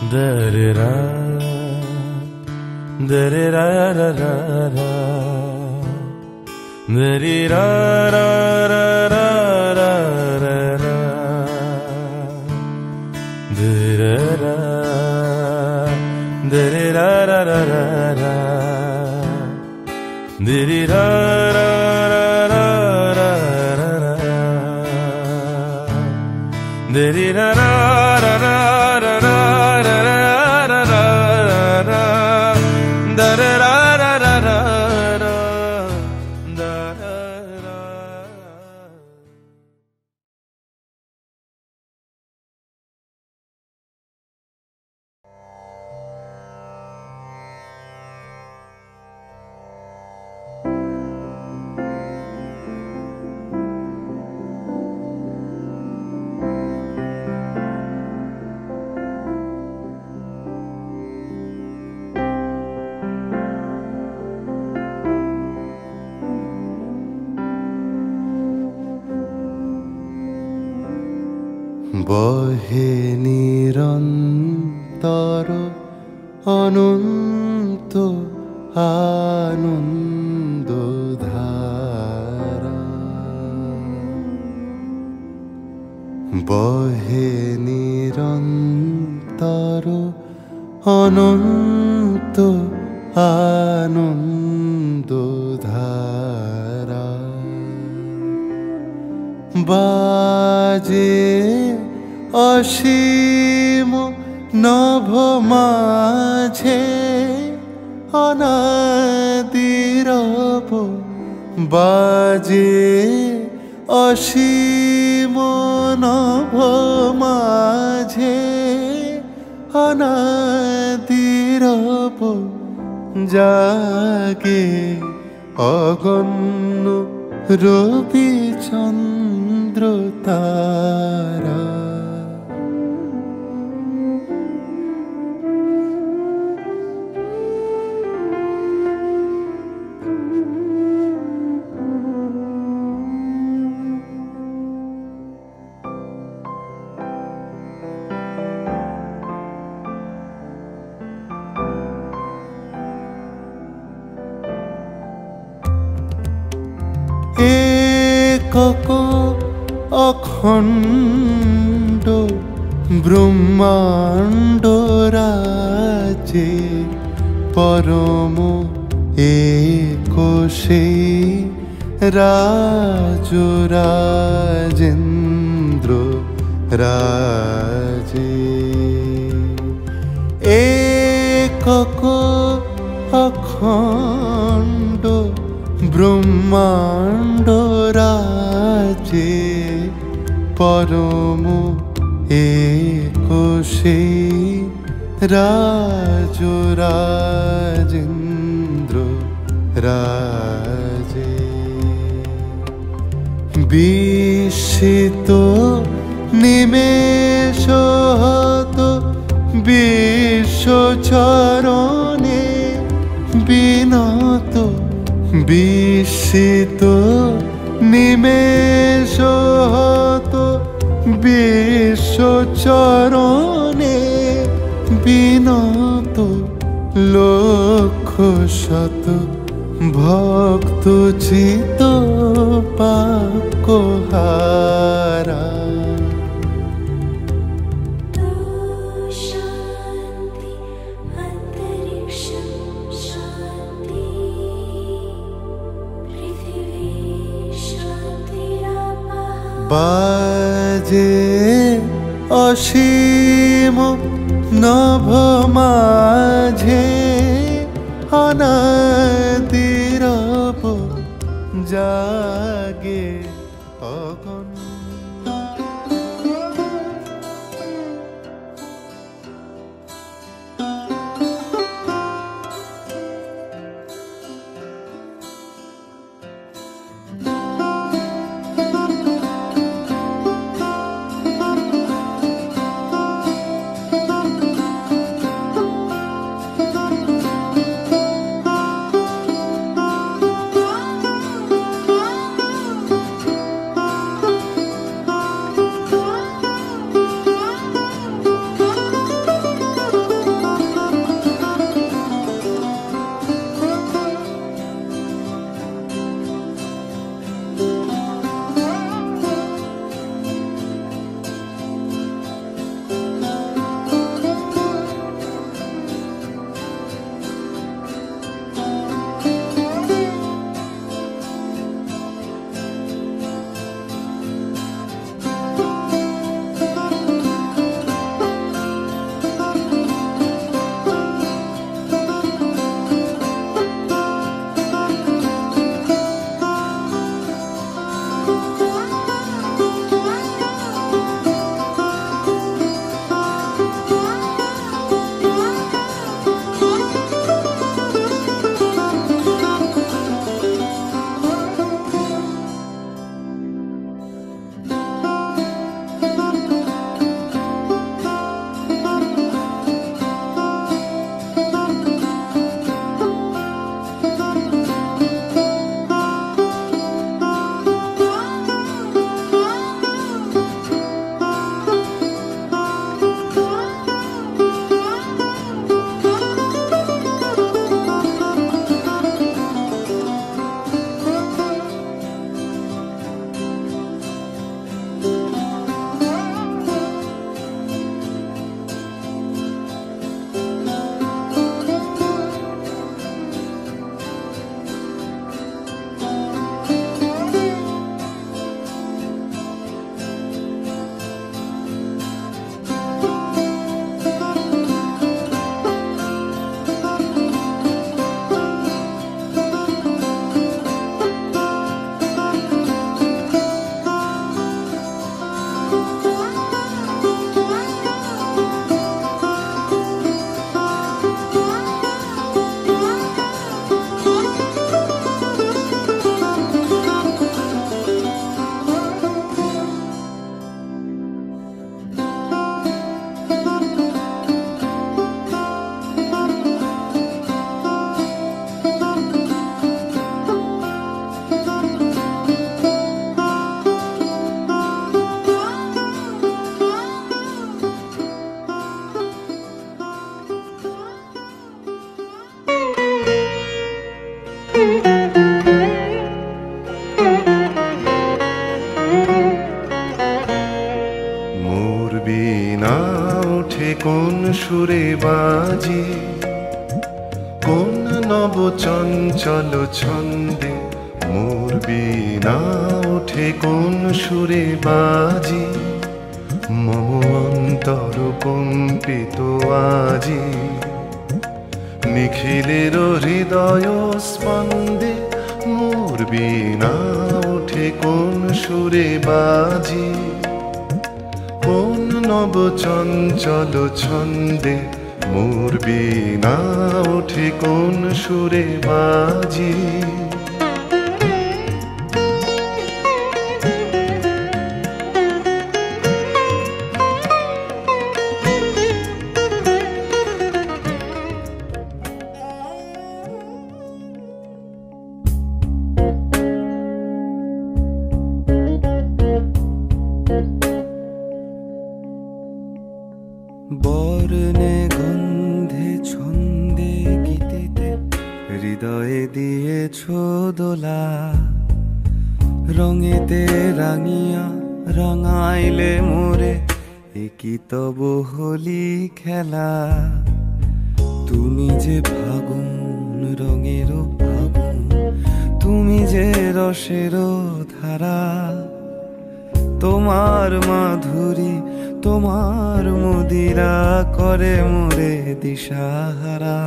Da-da-da, da-da-da-da-da-da, da-da-da-da-da-da-da, da-da-da, da-da-da-da-da-da, বহে নিরন্তর অনন্ত আনন্দধারা, বহে নিরন্তর অনন্ত আনন্দধারা, বাজে অসীম নভ মাঝে অনাদিরব, বাজে অসীম নভ মাঝে অনাদিরব, জাগে অগণ্য রবি চন্দ্র তারা, একক অখণ্ড ব্রহ্মাণ্ড রাজে পরম একোষে রাজরাজেন্দ্র রাজে, একক অখণ্ড ব্রহ্মাণ্ড রাজে পরম একোষে রাজরাজেন্দ্র রাজে, বিস্মিত নিমেষ হত বিশ্বচরণে বিনত, বিস্মিত নিমেষ হত বিশ্বচরণে বিনত, লক্ষ শত ভক্ত চিত পাকহারা, বাজে অসীম নভ মাঝে অনাদিরব, জাগে অগণ্য বীণা ওঠে কোন সুরে বাজে, কোন নব চঞ্চল ছন্দে মোর বীণা ওঠে কোন সুরে বাজে, মম অন্তর কম্পিত আজি, নিখিলের হৃদয় স্পন্দে মোর বীণা ওঠে কোন সুরে বাজে, কোন নব চঞ্চল ছন্দে মোর বীণা ওঠে কোন সুরে বাজে। বর্ণে গন্ধে ছন্দে গীতিতে হৃদয়ে দিয়েছ দোলা, রঙেতে রাঙিয়া রাঙাইলে মোরে একই তব হোলি খেলা। তুমি যে ফাগুন রঙের ফাগুন, তুমি যে রসের ধারা, তোমার মাধুরী তোমার মদিরা করে মোরে দিশাহারা।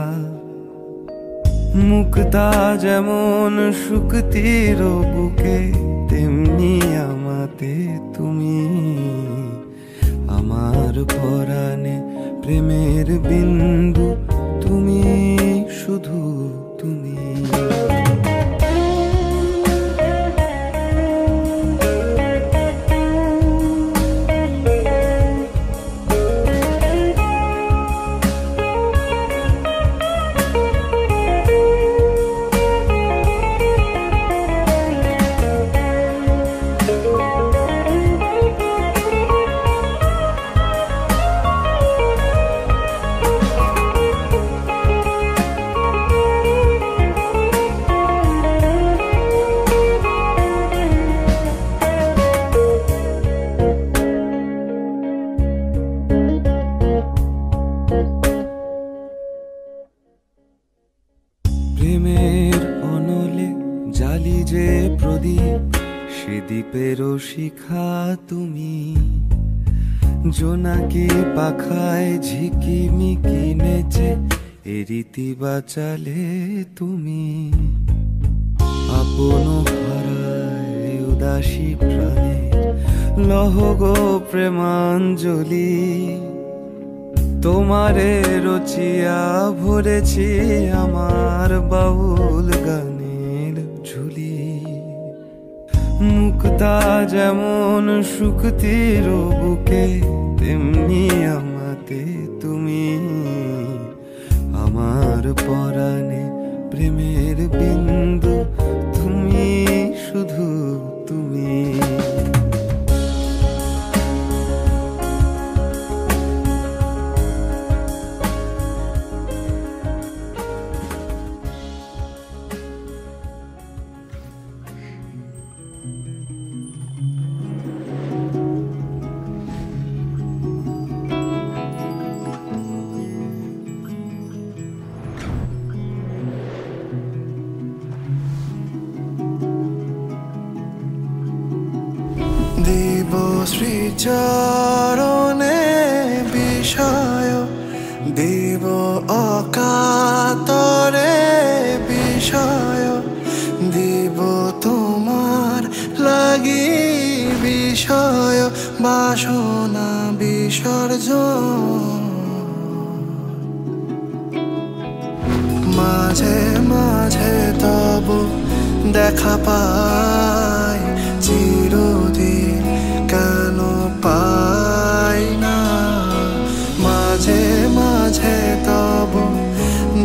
মুক্তা যেমন শুকতির বুকে, তেমনি আমাতে তুমি, আমার পরাণে প্রেমের বিন্দু তুমি, শুধু তুমি। প্রেমের অনলে জালি যে প্রদীপ, সে দ্বীপেরও শিখা তুমি, জোনাকি পাখায় ঝিকিমিকি নেচে এ রীতি বাঁচালে তুমি। আপন হারায় উদাসী প্রাণে লহ গো প্রেমাঞ্জলি, তোমারে রচিয়া ভরেছি আমার বাউল গানের ঝুলি। মুক্তা যেমন শুকতির বুকে, তেমনি আমাতে তুমি, আমার পরাণে প্রেমের বিন্দু তুমি, শুধু তুমি। দেব শ্রীচরণে বিষয়, দেব অকাতরে বিষয়, দেব তোমার লাগি বিষয়, বাসনা বিসর্জন। মাঝে মাঝে তব দেখা পাই, চিরদিন কেন পাই না। মাঝে মাঝে তব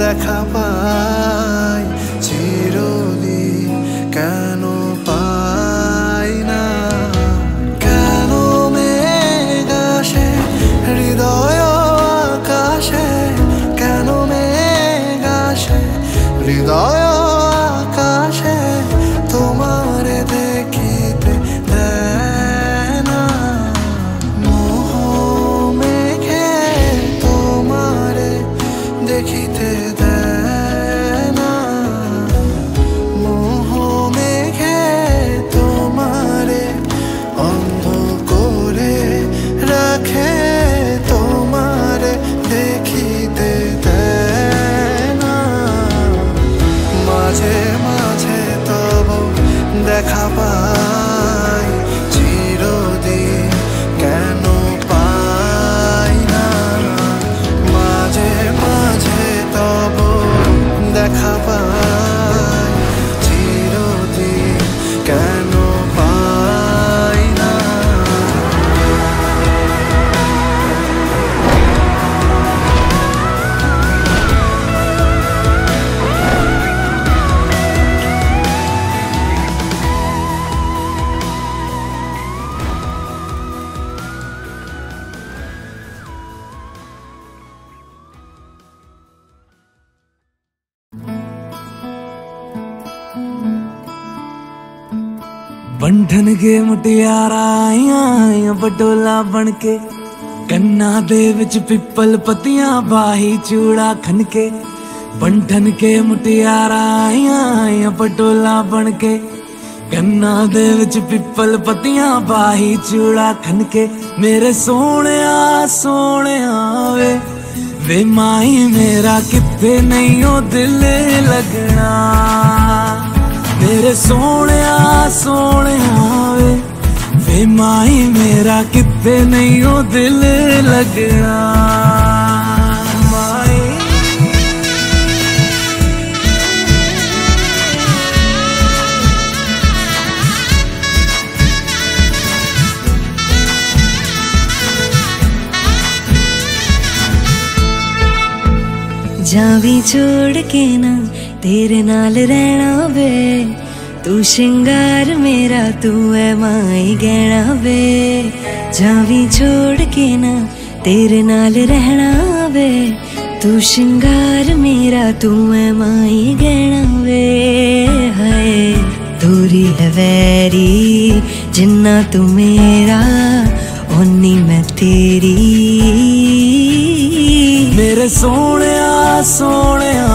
দেখা পাই, চিরদিন কেন পাই না। কেন মেঘ আসে হৃদয় আকাশে, কেন মেঘ আসে হৃদয় আকাশে, তোমার দেখিতে দেয় না। মোহ बंधन के मुटियारा आईया बटोला बन के, कन्ना दे विच पिपल पतियां बाही चूड़ा खनके। बंधन के मुटियारा आईया बटोला बन के, कन्ना दे विच पिपल पतियां बाही चूड़ा खनके। मेरे सोहणिया सोहणिया वे माई मेरा किथे नहीं ओ दिल लगना। मेरे सोहणिया सोहणिया वे माई मेरा किथे नहीं ओ दिल लगना। माई जावी छोड़ के ना तेरे नाल रहना वे, तू श्रृंगार मेरा तू है माई गहना वे। जावी छोड़ के ना तेरे नाल रहना वे, तू श्रृंगार मेरा तू है माई गहना वे। हाय दूरी है वैरी जिन्ना तू मेरा ओनी मैं तेरी। मेरे सोहणिया सोहणिया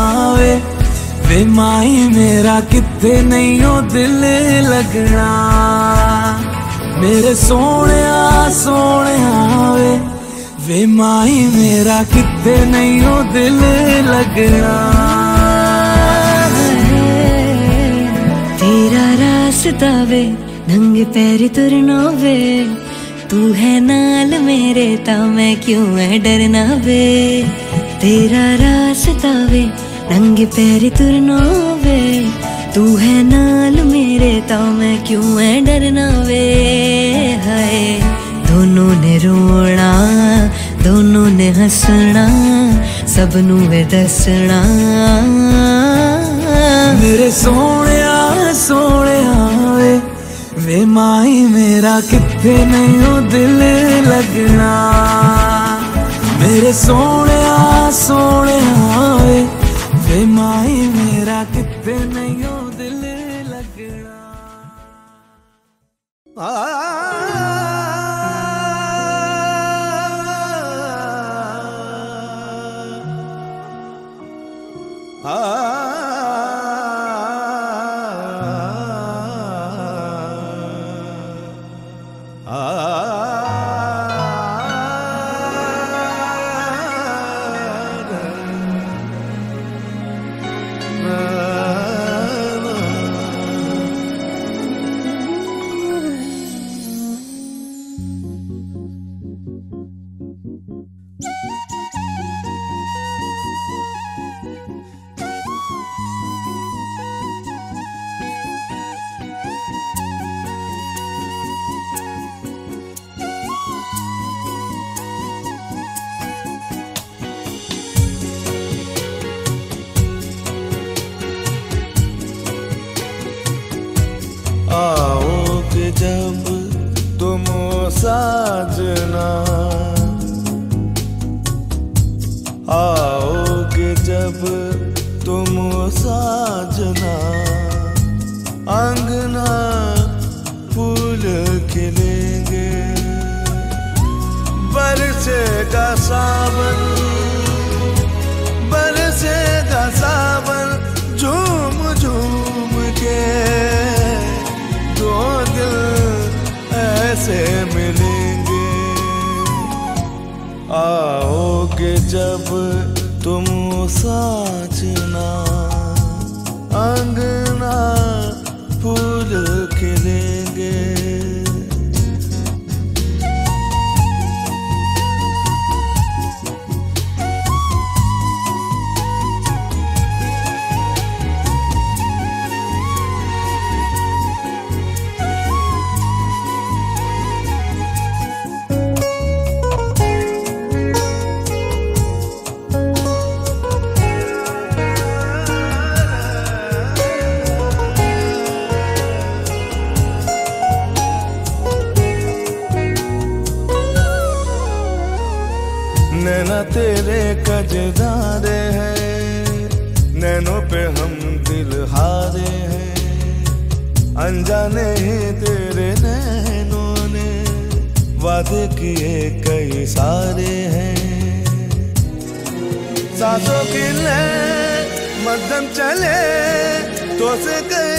वे माई मेरा किथे नहीं ओ दिल लगना। मेरे सोहणिया सोहणिया वे माई मेरा किथे नहीं ओ दिल लगना। तेरा रास्ता वे नंगे पैरी तुरना वे, तू है नाल मेरे ता मैं क्यों है डरना वे। तेरा रास्ता वे नंगे पैरी तुरना वे, तू है नाल मेरे ता मैं क्यों है डरना वे। हाय दोनों ने रोना दोनों ने हंसना, सबनू वे दसना। मेरे सोहणिया सोहणिया वे माई मेरा किथे नहीं ओ दिल लगना। मेरे सोहणिया सोहणिया वे माई मेरा किथे नहीं ओ दिल लगना। आओगे जब तुम साजना, आओगे जब तुम साजना। अंगना फूल खिलेंगे, बरसेगा सावन बरसेगा सावन। झूम झूम के दो दिल ऐसे मिलेंगे। आओगे जब तुम साजना, अंगना फूल खिलेंगे। नैना तेरे कजरारे हैं, नैनों पे हम दिल हारे हैं। अनजाने ही तेरे नैनों ने वादे किए कई सारे हैं। सांसों की लय मध्यम चले तो से गए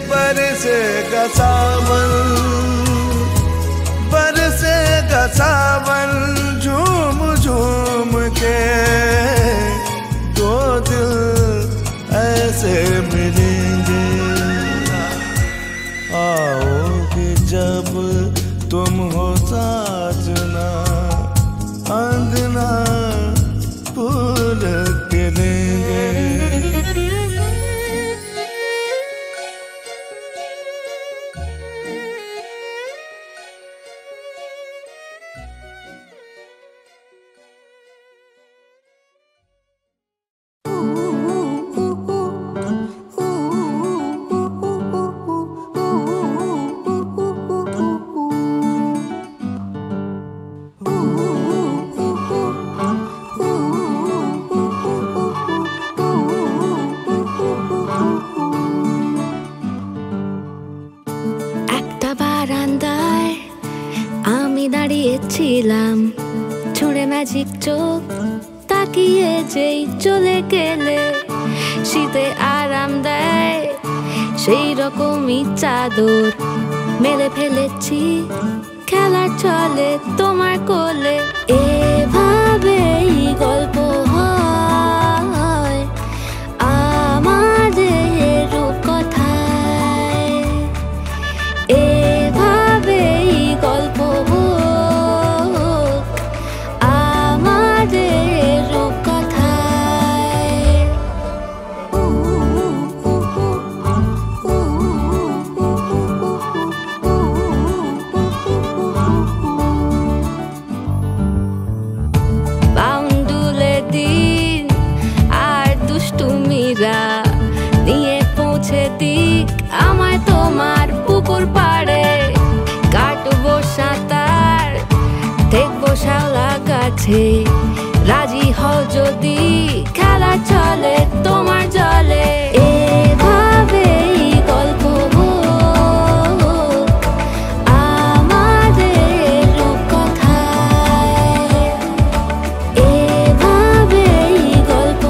बरसेगा सावन, बरसेगा सावन झूम झूम के दो दिल ऐसे मिलेंगे। आओगे जब तुम हो साजना अंगना फूल के देंगे। ছুঁড়ে ম্যাজিক চোখ তাকিয়ে যেই চলে গেলে শীতে আরাম দেয় সেই রকমই চাদর মেলে ফেলেছি খেলা চলে তোমার কোলে। এভাবেই গল্প হয় আমাদের রূপকথায়, এভাবেই গল্প নিয়ে পৌঁছে দিক আমায় তোমার পুকুর পাড়ে। কাটবো সাঁতার দেখবো শাওলা গাছে, রাজি হও যদি খেলা চলে তোমার জলে। এভাবেই গল্প আমাদের রূপকথায়, এভাবেই গল্প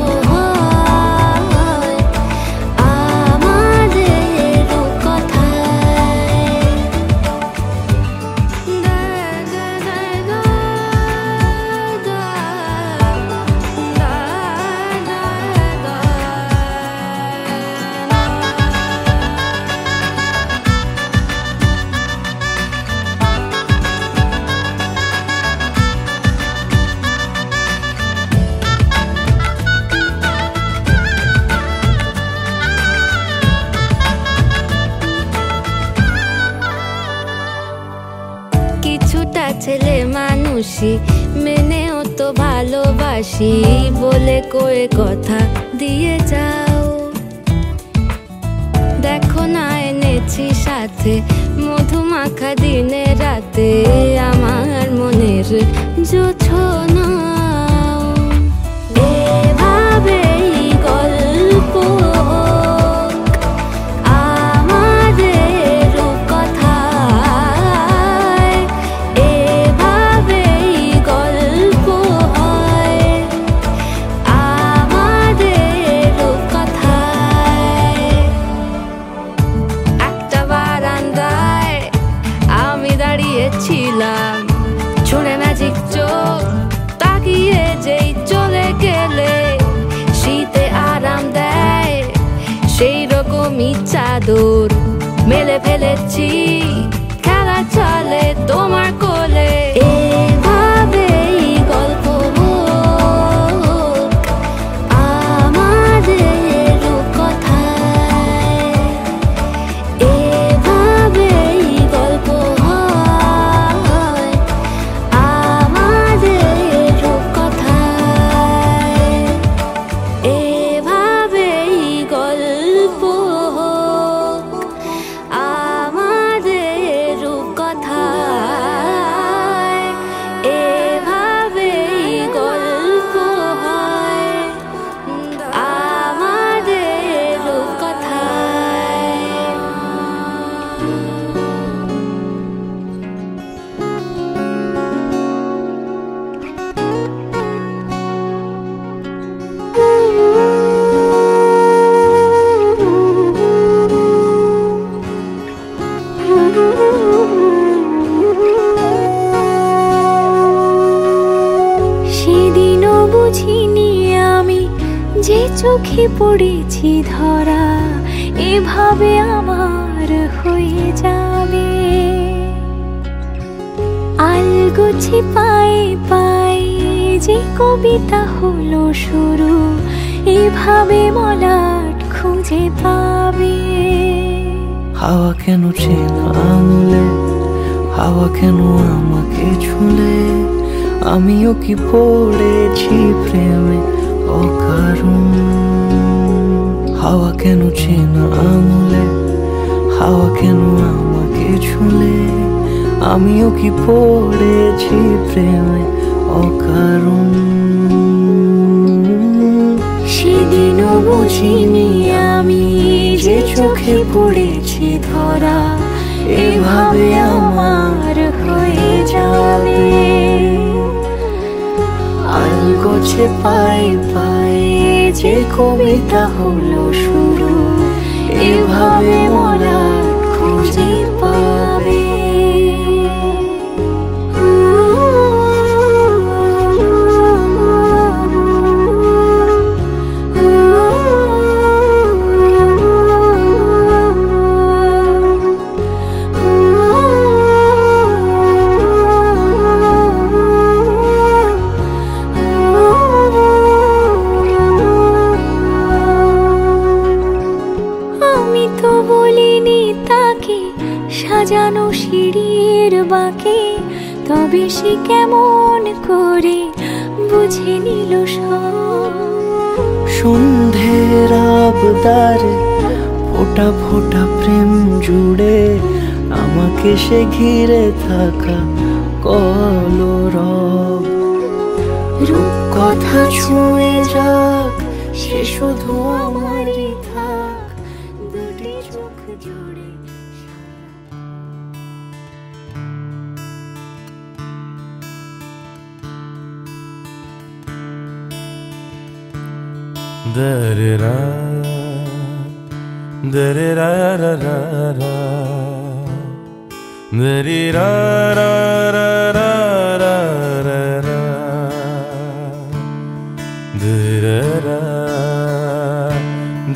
ছেলে মানুষই মেনেও তো ভালোবাসি বলে কয়ে কথা দিয়ে যাও। দেখো না এনেছি সাথে মধুমাখা দিনে রাতে আমার মনের জোছনা। এভাবেই গল্প ছুঁড়ে ম্যাজিক চোখ তাকিয়ে যেই চলে গেলে শীতে আরাম দেয় সেই রকমই চাদর মেলে ফেলেছি খেলা চলে তোমার কোলে। এভাবেই গল্প আমাদের রূপকথায়, এভাবেই গল্প আমাদের বুঝিনি আমি যে চোখে পড়েছি ধরা এভাবে আমার হয়ে যাবে। আলগোছে পায়ে পায়ে যে কবিতা হলো শুরু এভাবে মলাট খুঁজে পাবে। হাওয়া কেন চেনা আঙুলে, হাওয়া কেন আমাকে ছুলে, আমিও কি পড়েছি প্রেমে অকারণ। হাওয়া কেন চেনা আঙুলে, হাওয়া কেন আমাকে ছুলে, আমিও কি পড়েছি প্রেমে অকারণ। সেদিনও বুঝিনি আমি যে চোখে পড়েছি ধরা এভাবে আমার হয়ে যাবে। আলগোছে পায়ে পায়ে যে কবিতা হলো শুরু এভাবে মলাট খুঁজে পাবে। সাজানো সিঁড়ির বাঁকে তবে সে কেমন করে বুঝে নিল সব। সন্ধ্যের আবদারে ফোটা ফোটা প্রেম জুড়ে আমাকে সে ঘিরে থাকা কলরব। রূপকথা ছুঁয়ে যাক সে শুধু আমারই থাক দুটি চোখ জুড়ে। Da-da-da, da-da-da-da-da-da, da-da-da-da-da-da-da, da-da-da,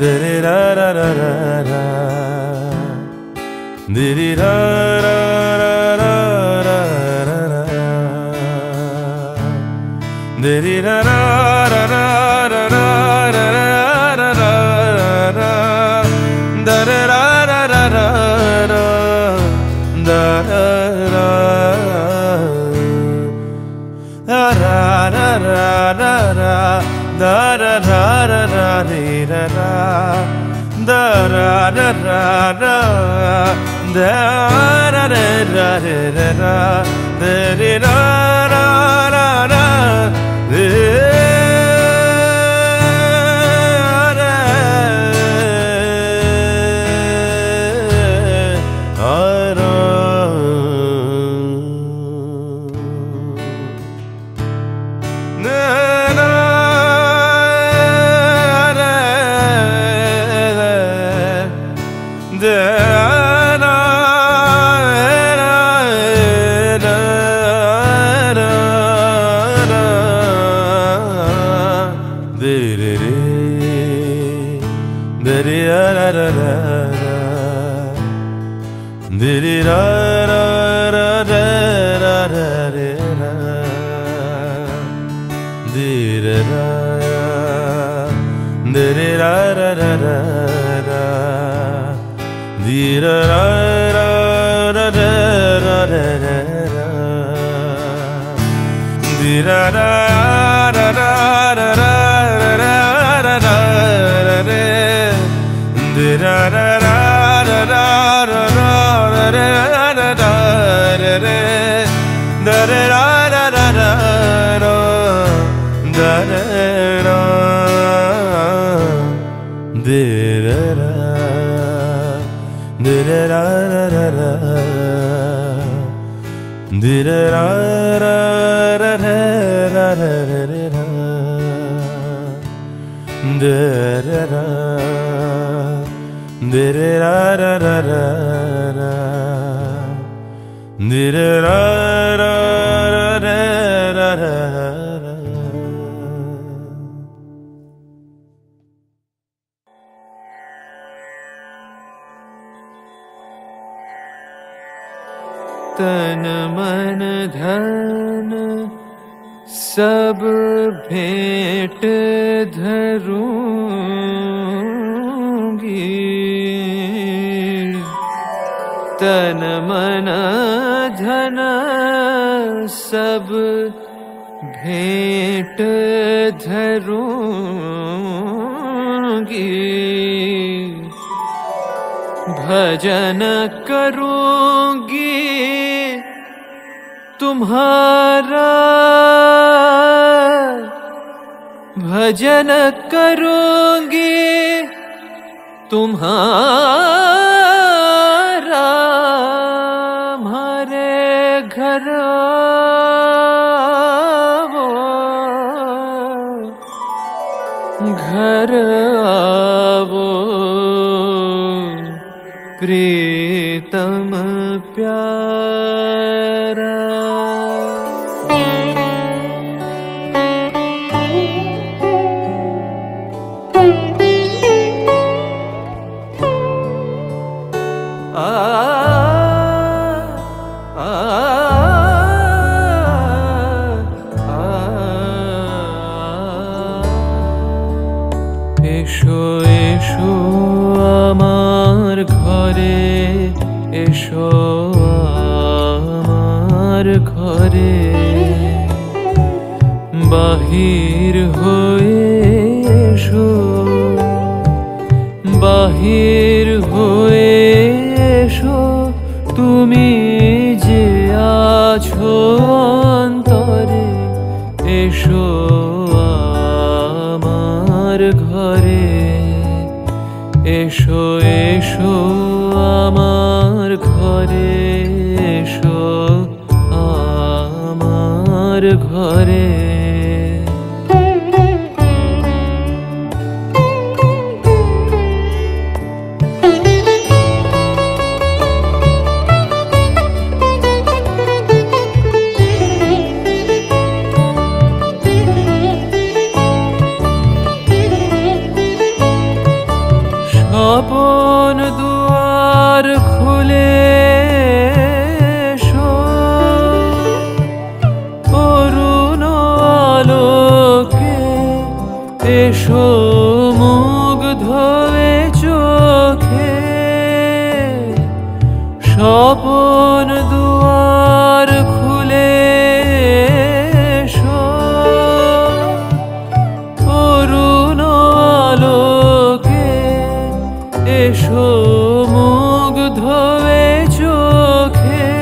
da-da-da-da-da-da, da-da-da-da-da-da, da-da-da-da-da-da. Da तन मन धन सब भेंट धरूंगी, तन मन धन सब भेंट धरूंगी, भजन करूंगी तुम्हारा, भजन करूंगी तुम्हारा, हमारे घर आवो, घर आवो प्रीतम प्यारा। এসো এসো আমার ঘরে, এসো আমার ঘরে, বাহির হয়ে এসো, বাহির হয়ে এসো, তুমি যে আছো অন্তরে, এসো আমার ঘরে, এসো এসো আমার ঘরে, এসো আমার ঘরে। আপন দুয়ার খুলে এসো, অরুণ আলোকে এসো, মুগ্ধ হয়ে চোখে, স্বপন দুয়ার খুলে এসো, অরুণ আলোকে এসো, মুগ্ধ হয়ে চোখে,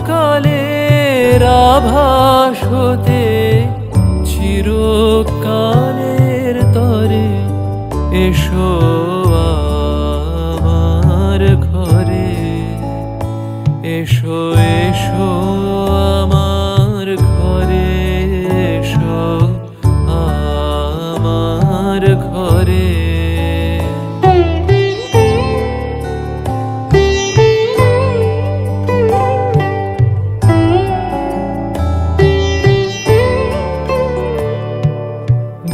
ক্ষণকালের আভাস হতে চিরকালের তরে, এসো আমার ঘরে, এসো এসো আমার ঘরে, এসো আমার ঘরে।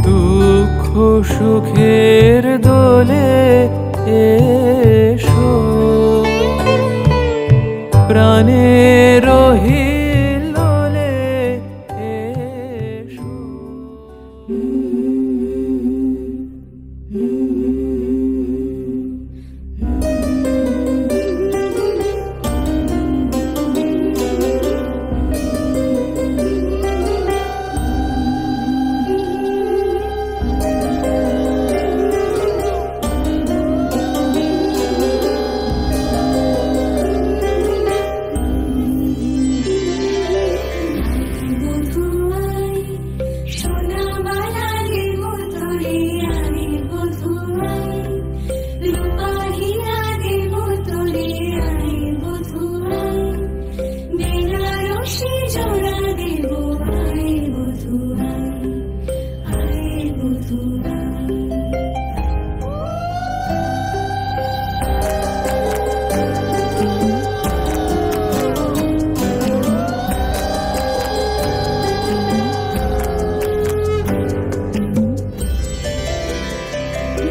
দুঃখ সুখের দোলে এসো, প্রাণের হিলোলে এসো।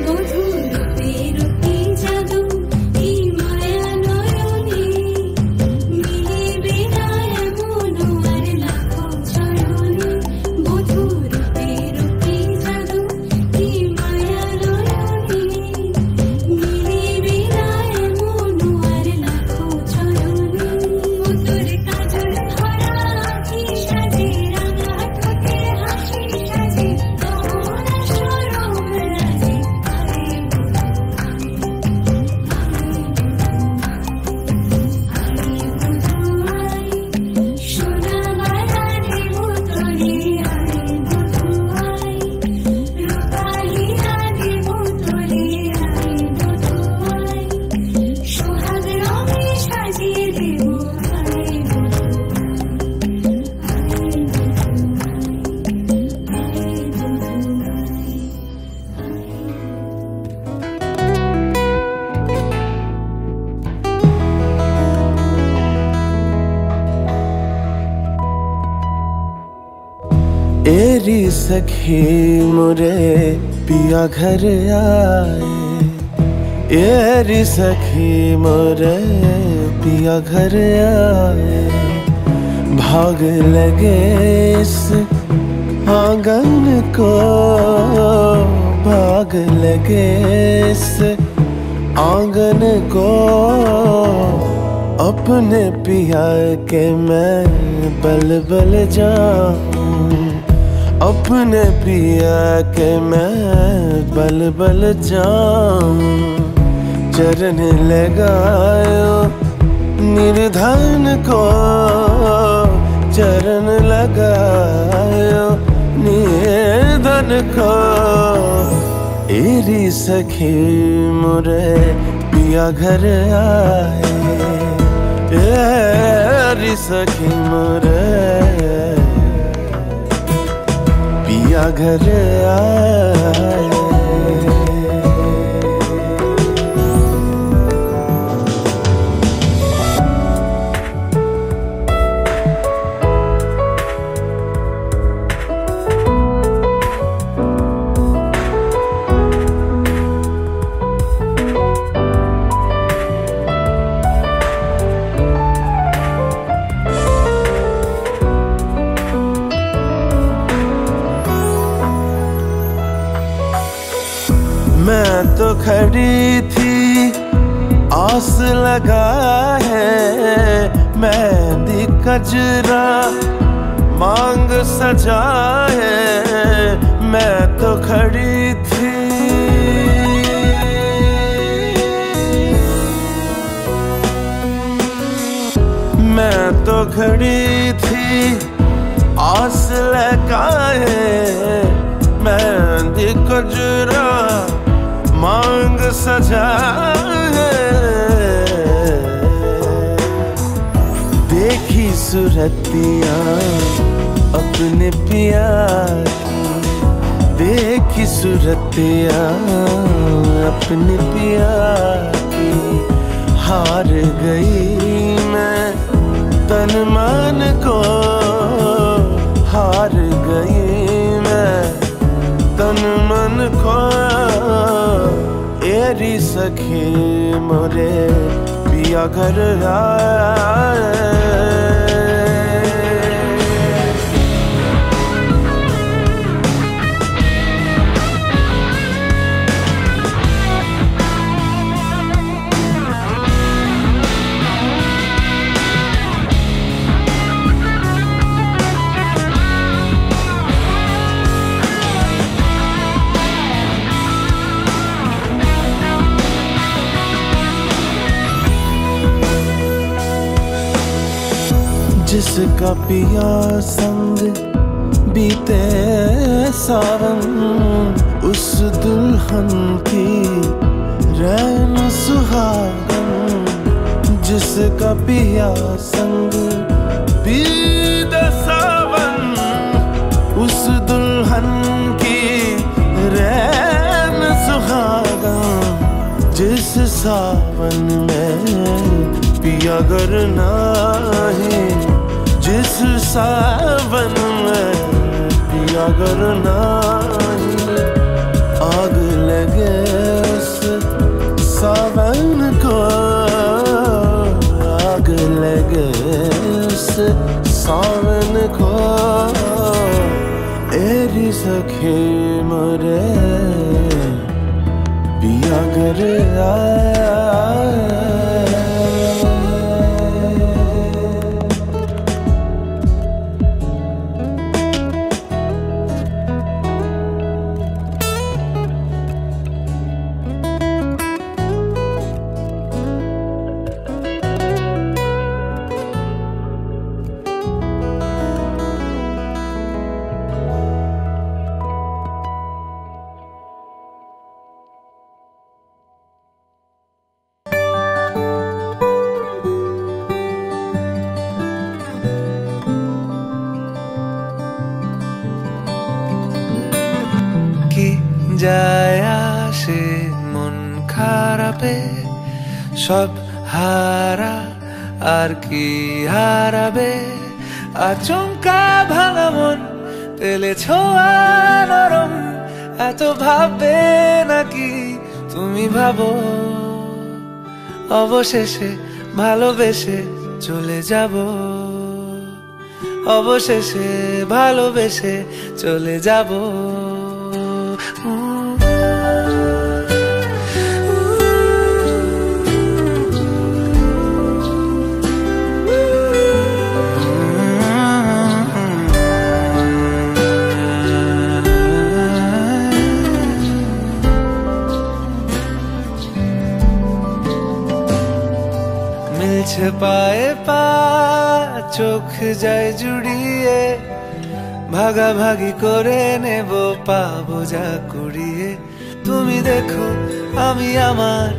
বধুর রূপে রূপে জাদু, এই মায়া एरी सखी मोरे पिया घर आए, एरी सखी मोरे पिया घर आए। भाग लगे इस आंगन को, भाग लगे इस आंगन को। अपने पिया के मैं बल बल जाऊं, अपने पिया के मैं बल बल जाऊं। चरण लगायो निर्धन को, चरण लगायो निर्धन को। एरी सखी मोरे पिया घर आए, एरी सखी मोरे पिया घर आए। मैं तो खड़ी थी आस लगा है, मेहंदी कजरा मांग सजा है। मैं तो खड़ी थी, मैं तो खड़ी थी आस लगा है। मेहंदी कजरा मांग सजा है। देखी सूरतियाँ अपने पिया की, देखी सूरतियाँ अपने पिया की। हार गई मैं तन मन को, हार गई मैं तन मन को। एरी सखी मोरे पिया घर आए। जिसका पिया संग बीते सावन, उस दुल्हन की रैन सुहागन। जिसका पिया संग बीते सावन, उस दुल्हन की रैन सुहागन। जिस सावन में पिया घर नाही, जिस सावन में पिया घर नाही। आग लगे उस सावन को, आग लगे उस सावन को। एरी सखी मोरे पिया घर आए। যায় আসে মন খারাপে, সব হারা আর কি হারাবে। আচমকা ভাঙা মন পেলে ছোঁয়া নরম, এত ভাববে নাকি তুমি ভাবো অবশেষে ভালোবেসে চলে যাব, অবশেষে ভালোবেসে চলে যাব। মিলছে পায়ে পা, চোখ যায় জুড়িয়ে, ভাগাভাগি করে নেব পাবো যা কুড়িয়ে। তুমি দেখো আমি আমার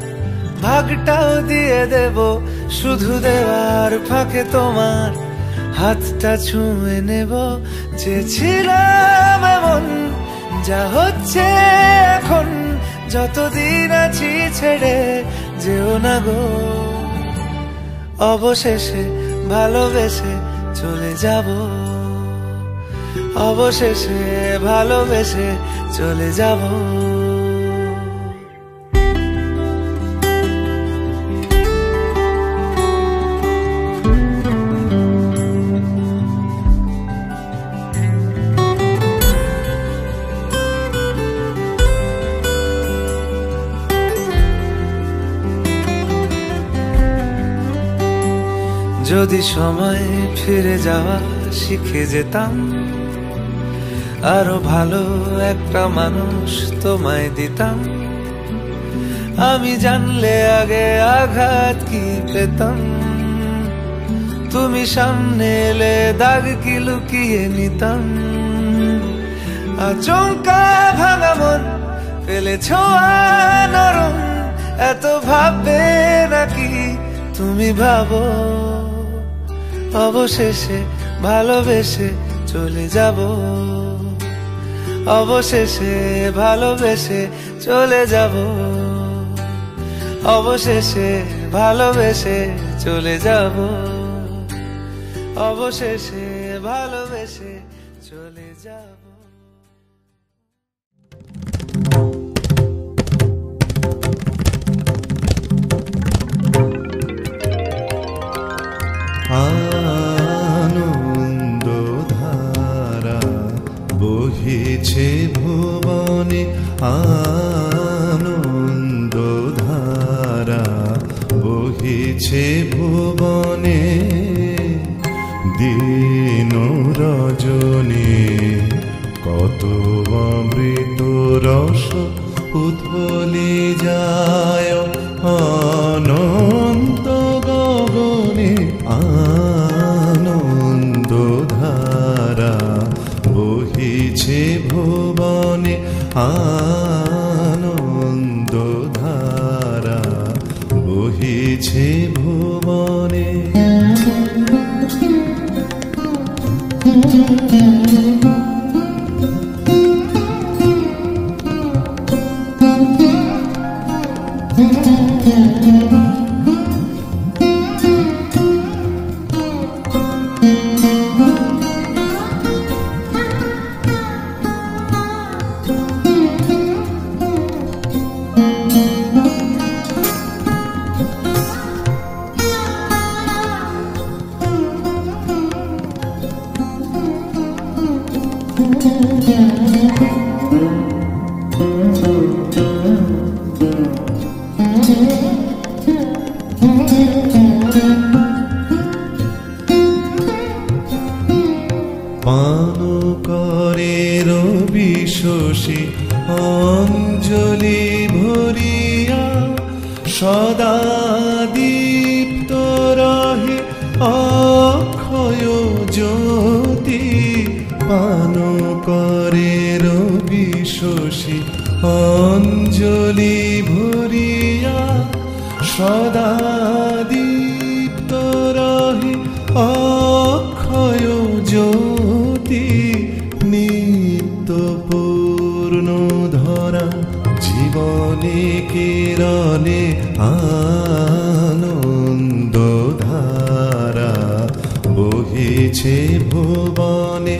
ভাগটাও দিয়ে দেব, শুধু দেওয়ার ফাঁকে তোমার হাতটা ছুঁয়ে নেব। চেয়েছিলাম এমন, যা হচ্ছে এখন, যতদিন আছি ছেড়ে যেও না গো, অবশেষে ভালোবেসে চলে যাব, অবশেষে ভালোবেসে চলে যাব। যদি সময় ফিরে যাওয়া শিখে যেতাম, আরো ভালো একটা মানুষ তোমায় দিতাম, আমি জানলে আগে আঘাত কি পেতাম। তুমি সামনে এলে দাগ কি লুকিয়ে নিতাম। আচমকা ভাঙা মন পেলে ছোঁয়া নরম, এত ভাববে নাকি তুমি ভাবো অবশেষে ভালোবেসে চলে যাব, অবশেষে ভালোবেসে চলে যাব, অবশেষে ভালোবেসে চলে যাব, অবশেষে ভালোবেসে চলে যাব। আনন্দ ধারা বহিছে ভুবনে, আনন্দ ধারা বহিছে ভুবনে, দিন রজনী কত অমৃত রস উথলি যায় অনন্ত গগনে। আনন্দ ধারা বহিছে ভুবনে, আনন্দ ধারা বহিছে ভুবনে। পান করে রবি শশী অঞ্জলি ভরিয়া, সদা দীপ্ত রহে অক্ষয় জ্যোতি। পান করে রবি শশী অঞ্জলি ভরিয়া, সদা দীপ্ত রহে অক্ষয় জ্যোতি। নিত্য পূর্ণ ধরা জীবনে কিরণে, আনন্দ ধারা বহিছে ভুবনে,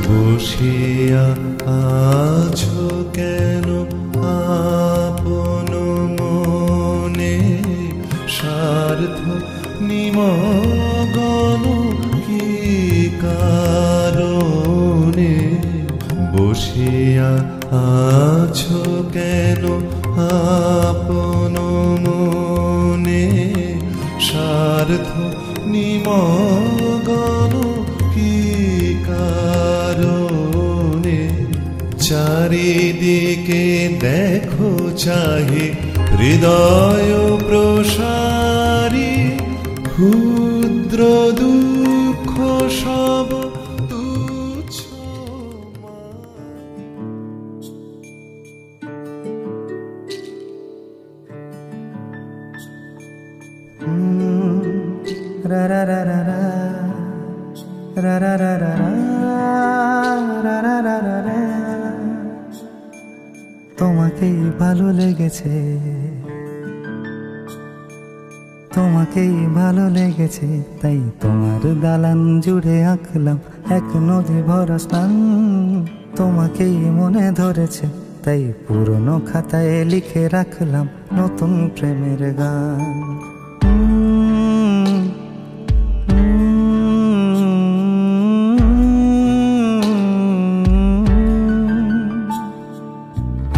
বসিয়া আছো কেন আপন মনে, স্বার্থ নিমগ্ন কি কারণে? বসিয়া আছো কেন আপন মনে, স্বার্থ নিমগ্ন কি কারণে? চারিদিকে দেখো চাহি হৃদয় প্রসারী, ক্ষুদ্র দুঃখ সব তুচ্ছ। রা রা রা রা রা রা রা রা রা রা রা রা রা রা। তোমাকেই ভালো লেগেছে, তোমাকেই ভালো লেগেছে, তাই তোমার দালান জুড়ে আঁকলাম এক নদী ভরা স্থান। তোমাকেই মনে ধরেছে, তাই পুরনো খাতায় লিখে রাখলাম নতুন প্রেমের গান।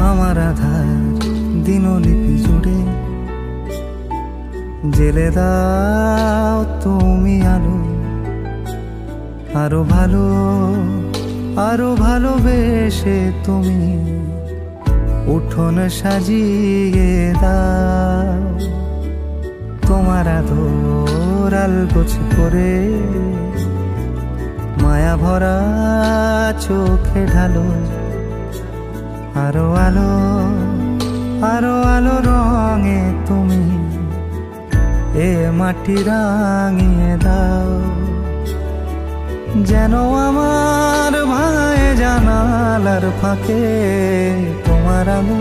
আমার আধার দিনলিপি জুড়ে জেলে দাও তুমি আলো, আরো ভালো আরো ভালোবেসে তুমি উঠোন সাজিয়ে দাও। তোমার আদর আলগোছ করে মায়া ভরা চোখে ঢালো, আরো আলো আরো আলো রঙে তুমি এ মাটি রাঙিয়ে দাও। যেন আমার ভাই জানালার ফাঁকে তোমার আলো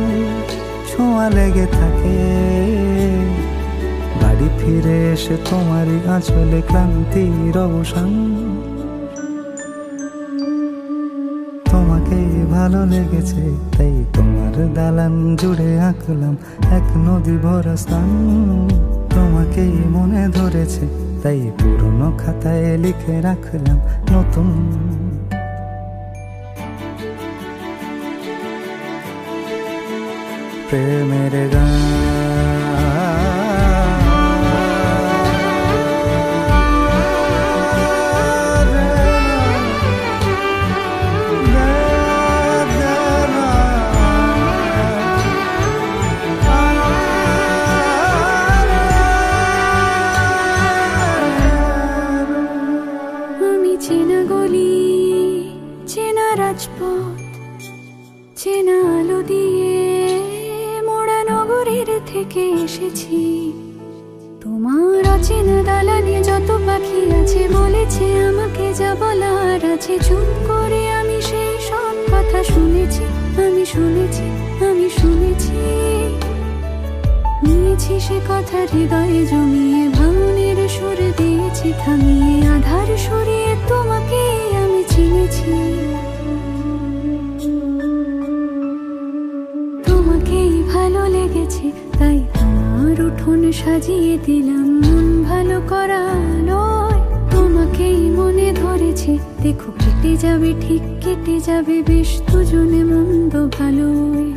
ছোঁয়া লেগে থাকে। বাড়ি ফিরে এসে তোমারই আঁচলে ক্লান্তির অবসান। তোমাকেই ভালো লেগেছে, তাই তোমার দালান জুড়ে আঁকলাম এক নদী ভরা স্থান। তোমাকেই মনে ধরেছে, তাই পুরনো খাতায় লিখে রাখলাম নতুন প্রেমের গান। চেনা গলি, চেনা রাজপথ, চেনা আলো দিয়ে মোড়া নগরের থেকে এসেছি। তোমার অচেনা দালানে যত পাখি আছে বলেছে আমাকে যা বলার আছে। চুপ করে আমি সেই সব কথা শুনেছি, আমি শুনেছি, আমি শুনেছি। নিয়েছি সে কথা হৃদয়ে জমিয়ে, ভাঙনের সুর দিয়েছি থামিয়ে। আধার সরিয়ে তোমাকে আমি চিনেছি। তোমাকেই ভালো লেগেছে, তাই তোমার উঠোন সাজিয়ে দিলাম মন ভালো করা নয়। তোমাকেই মনে ধরেছে, দেখো কেটে যাবে ঠিক কেটে যাবে বেশ দুজনে মন্দ ভালোই।